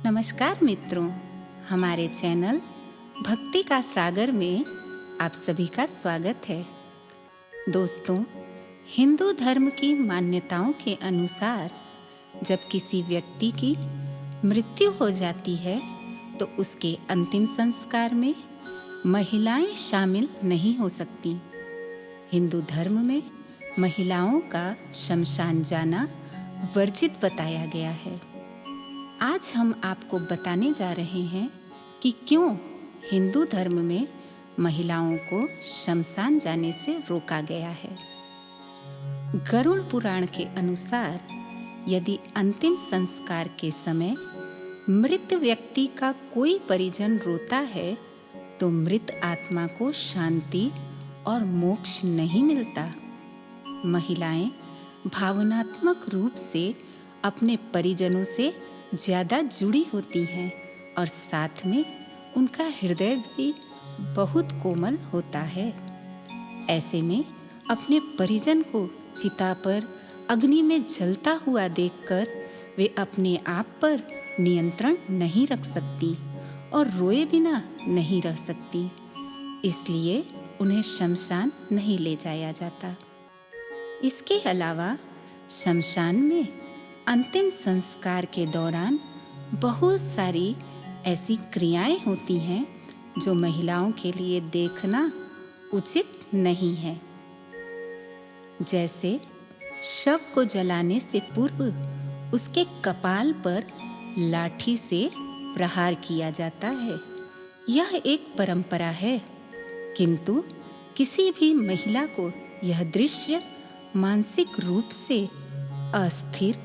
नमस्कार मित्रों, हमारे चैनल भक्ति का सागर में आप सभी का स्वागत है। दोस्तों, हिंदू धर्म की मान्यताओं के अनुसार जब किसी व्यक्ति की मृत्यु हो जाती है तो उसके अंतिम संस्कार में महिलाएं शामिल नहीं हो सकती। हिंदू धर्म में महिलाओं का शमशान जाना वर्जित बताया गया है। आज हम आपको बताने जा रहे हैं कि क्यों हिंदू धर्म में महिलाओं को शमशान जाने से रोका गया है। गरुड़ पुराण के अनुसार यदि अंतिम संस्कार के समय मृत व्यक्ति का कोई परिजन रोता है तो मृत आत्मा को शांति और मोक्ष नहीं मिलता। महिलाएं भावनात्मक रूप से अपने परिजनों से ज्यादा जुड़ी होती हैं और साथ में उनका हृदय भी बहुत कोमल होता है। ऐसे में अपने परिजन को चिता पर अग्नि में जलता हुआ देखकर वे अपने आप पर नियंत्रण नहीं रख सकती और रोए बिना नहीं रह सकती, इसलिए उन्हें शमशान नहीं ले जाया जाता। इसके अलावा शमशान में अंतिम संस्कार के दौरान बहुत सारी ऐसी क्रियाएं होती हैं जो महिलाओं के लिए देखना उचित नहीं है। जैसे शव को जलाने से पूर्व उसके कपाल पर लाठी से प्रहार किया जाता है। यह एक परंपरा है, किंतु किसी भी महिला को यह दृश्य मानसिक रूप से अस्थिर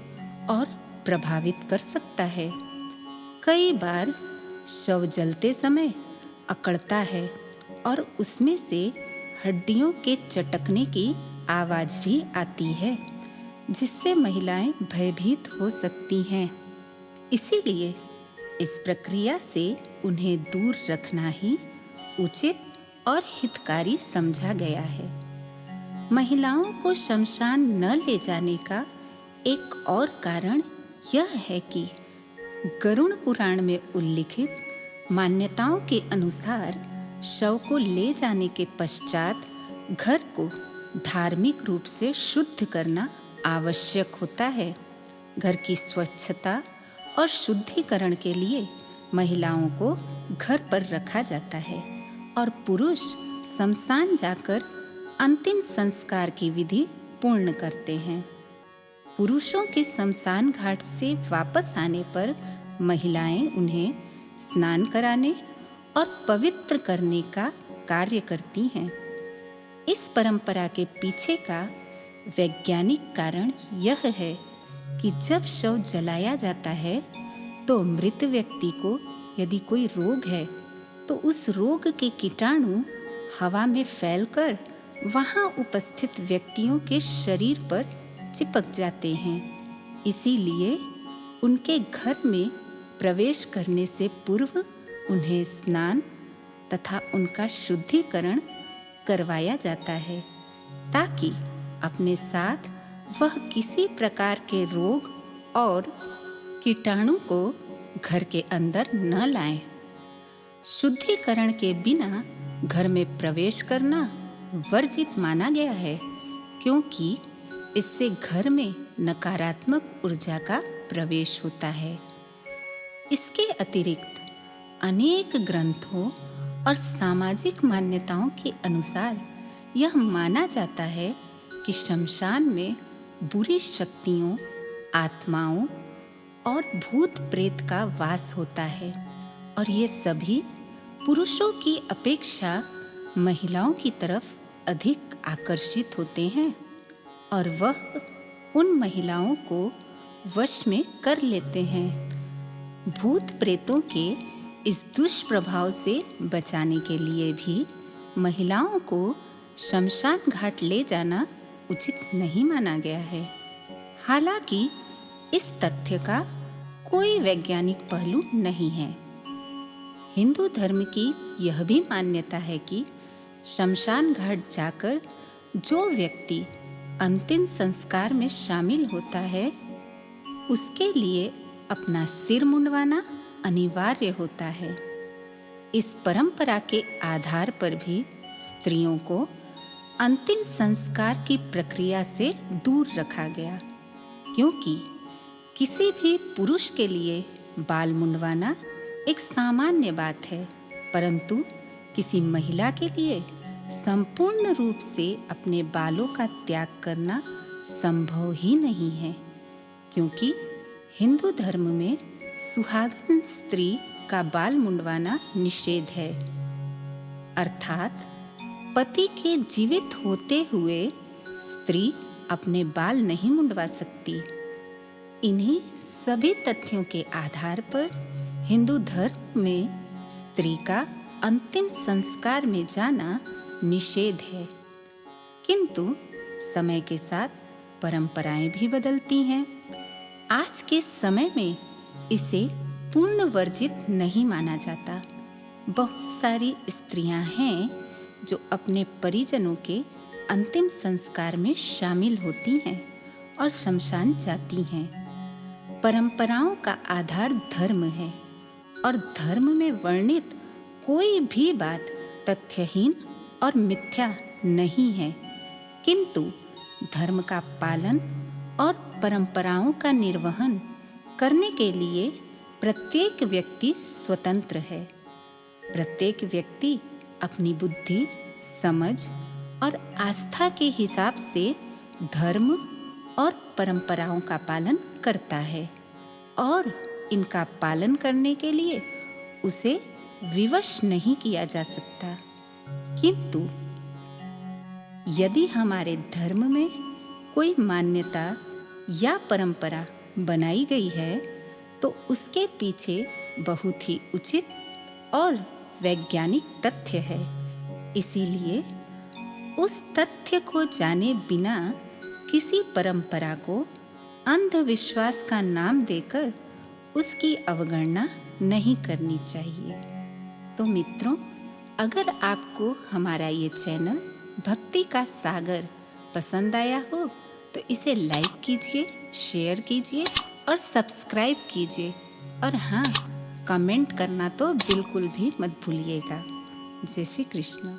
और प्रभावित कर सकता है। कई बार शव जलते समय अकड़ता है और उसमें से हड्डियों के चटकने की आवाज भी आती है, जिससे महिलाएं भयभीत हो सकती हैं। इसीलिए इस प्रक्रिया से उन्हें दूर रखना ही उचित और हितकारी समझा गया है। महिलाओं को शमशान न ले जाने का एक और कारण यह है कि गरुड़ पुराण में उल्लिखित मान्यताओं के अनुसार शव को ले जाने के पश्चात घर को धार्मिक रूप से शुद्ध करना आवश्यक होता है। घर की स्वच्छता और शुद्धिकरण के लिए महिलाओं को घर पर रखा जाता है और पुरुष शमशान जाकर अंतिम संस्कार की विधि पूर्ण करते हैं। पुरुषों के शमशान घाट से वापस आने पर महिलाएं उन्हें स्नान कराने और पवित्र करने का कार्य करती हैं। इस परंपरा के पीछे का वैज्ञानिक कारण यह है कि जब शव जलाया जाता है तो मृत व्यक्ति को यदि कोई रोग है तो उस रोग के कीटाणु हवा में फैलकर वहां उपस्थित व्यक्तियों के शरीर पर चिपक जाते हैं। इसीलिए उनके घर में प्रवेश करने से पूर्व उन्हें स्नान तथा उनका शुद्धिकरण करवाया जाता है, ताकि अपने साथ वह किसी प्रकार के रोग और कीटाणु को घर के अंदर न लाएं। शुद्धिकरण के बिना घर में प्रवेश करना वर्जित माना गया है, क्योंकि इससे घर में नकारात्मक ऊर्जा का प्रवेश होता है। इसके अतिरिक्त अनेक ग्रंथों और सामाजिक मान्यताओं के अनुसार यह माना जाता है कि शमशान में बुरी शक्तियों, आत्माओं और भूत प्रेत का वास होता है और ये सभी पुरुषों की अपेक्षा महिलाओं की तरफ अधिक आकर्षित होते हैं और वह उन महिलाओं को वश में कर लेते हैं। भूत प्रेतों के इस दुष्प्रभाव से बचाने के लिए भी महिलाओं को शमशान घाट ले जाना उचित नहीं माना गया है। हालांकि इस तथ्य का कोई वैज्ञानिक पहलू नहीं है। हिंदू धर्म की यह भी मान्यता है कि शमशान घाट जाकर जो व्यक्ति अंतिम संस्कार में शामिल होता है उसके लिए अपना सिर मुंडवाना अनिवार्य होता है। इस परंपरा के आधार पर भी स्त्रियों को अंतिम संस्कार की प्रक्रिया से दूर रखा गया, क्योंकि किसी भी पुरुष के लिए बाल मुंडवाना एक सामान्य बात है, परंतु किसी महिला के लिए संपूर्ण रूप से अपने बालों का त्याग करना संभव ही नहीं है, क्योंकि हिंदू धर्म में सुहागन स्त्री का बाल मुंडवाना निषेध है। अर्थात पति के जीवित होते हुए स्त्री अपने बाल नहीं मुंडवा सकती। इन्हीं सभी तथ्यों के आधार पर हिंदू धर्म में स्त्री का अंतिम संस्कार में जाना निषेध है। किंतु समय के साथ परंपराएं भी बदलती हैं। आज के समय में इसे पूर्ण वर्जित नहीं माना जाता। बहुत सारी स्त्रियां हैं जो अपने परिजनों के अंतिम संस्कार में शामिल होती हैं और शमशान जाती हैं। परंपराओं का आधार धर्म है और धर्म में वर्णित कोई भी बात तथ्यहीन और मिथ्या नहीं है, किंतु धर्म का पालन और परंपराओं का निर्वहन करने के लिए प्रत्येक व्यक्ति स्वतंत्र है। प्रत्येक व्यक्ति अपनी बुद्धि, समझ और आस्था के हिसाब से धर्म और परंपराओं का पालन करता है और इनका पालन करने के लिए उसे विवश नहीं किया जा सकता। किंतु यदि हमारे धर्म में कोई मान्यता या परंपरा बनाई गई है तो उसके पीछे बहुत ही उचित और वैज्ञानिक तथ्य है। इसीलिए उस तथ्य को जाने बिना किसी परंपरा को अंधविश्वास का नाम देकर उसकी अवगणना नहीं करनी चाहिए। तो मित्रों, अगर आपको हमारा ये चैनल भक्ति का सागर पसंद आया हो तो इसे लाइक कीजिए, शेयर कीजिए और सब्सक्राइब कीजिए। और हाँ, कमेंट करना तो बिल्कुल भी मत भूलिएगा। जय श्री कृष्ण।